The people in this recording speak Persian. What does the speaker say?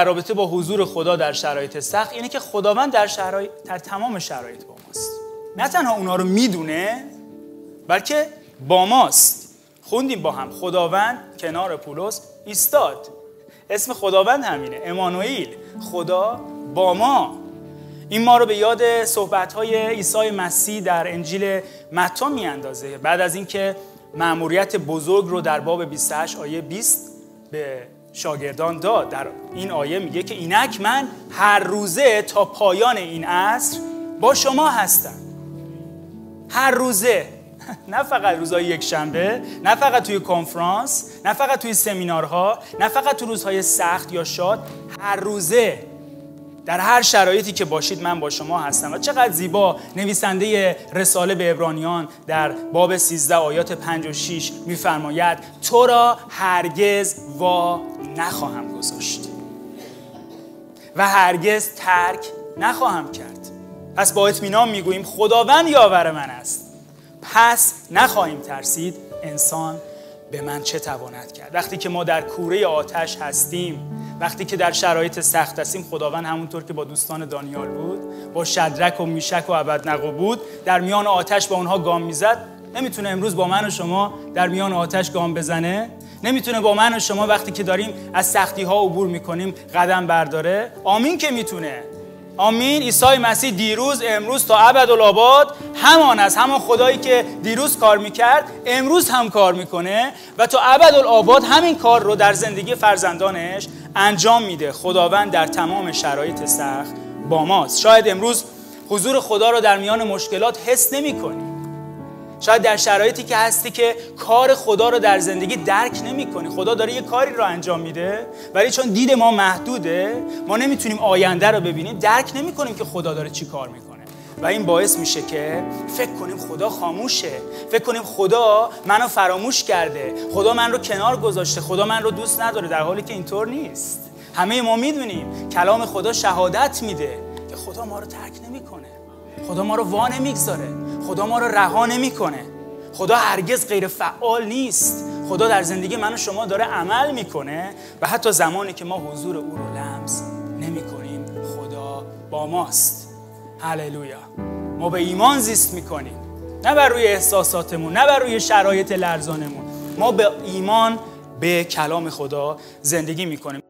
در رابطه با حضور خدا در شرایط سخت اینه که خداوند در تمام شرایط با ماست. نه تنها اونا رو میدونه بلکه با ماست. خوندیم با هم خداوند کنار پولس ایستاد. اسم خداوند همینه، امانوئیل، خدا با ما. این ما رو به یاد صحبت‌های عیسی مسیح در انجیل متی میاندازه. بعد از اینکه مأموریت بزرگ رو در باب 28 آیه 20 به شاگردان داد، در این آیه میگه که اینک من هر روزه تا پایان این عصر با شما هستم. هر روزه، نه فقط روزهای یک شنبه، نه فقط توی کنفرانس، نه فقط توی سمینارها، نه فقط تو روزهای سخت یا شاد، هر روزه در هر شرایطی که باشید من با شما هستم. و چقدر زیبا نویسنده رساله به عبرانیان در باب 13 آیات 5 و 6 میفرماید تو را هرگز وا نخواهم گذاشت و هرگز ترک نخواهم کرد. پس با اطمینان میگوییم خداوند یاور من است، پس نخواهیم ترسید انسان به من چه تواند کرد. وقتی که ما در کوره آتش هستیم، وقتی که در شرایط سخت هستیم، خداوند همونطور که با دوستان دانیال بود، با شدرک و میشک و ابدنغو بود، در میان آتش با اونها گام میزد. نمیتونه امروز با من و شما در میان آتش گام بزنه؟ نمیتونه با من و شما وقتی که داریم از سختی ها عبور میکنیم قدم برداره؟ آمین که میتونه. آمین. عیسی مسیح دیروز، امروز تا ابدالآباد همان است. همان خدایی که دیروز کار میکرد امروز هم کار میکنه و تا ابدالآباد همین کار رو در زندگی فرزندانش انجام میده. خداوند در تمام شرایط سخت با ماست. شاید امروز حضور خدا رو در میان مشکلات حس نمی‌کنی. شاید در شرایطی که هستی که کار خدا رو در زندگی درک نمی‌کنی. خدا داره یه کاری رو انجام میده ولی چون دید ما محدوده، ما نمیتونیم آینده رو ببینیم، درک نمی‌کنیم که خدا داره چی کار میکنه. و این باعث میشه که فکر کنیم خدا خاموشه، فکر کنیم خدا منو فراموش کرده، خدا من رو کنار گذاشته، خدا من رو دوست نداره، در حالی که اینطور نیست. همه ما میدونیم کلام خدا شهادت میده که خدا ما رو ترک نمیکنه، خدا ما رو وا نمیگذاره، خدا ما رو رها نمیکنه، خدا هرگز غیر فعال نیست. خدا در زندگی من و شما داره عمل میکنه و حتی زمانی که ما حضور او رو لمس نمیکنیم خدا با ماست. هللویا. ما به ایمان زیست میکنیم، نه بر روی احساساتمون، نه بر روی شرایط لرزانمون. ما به ایمان به کلام خدا زندگی میکنیم.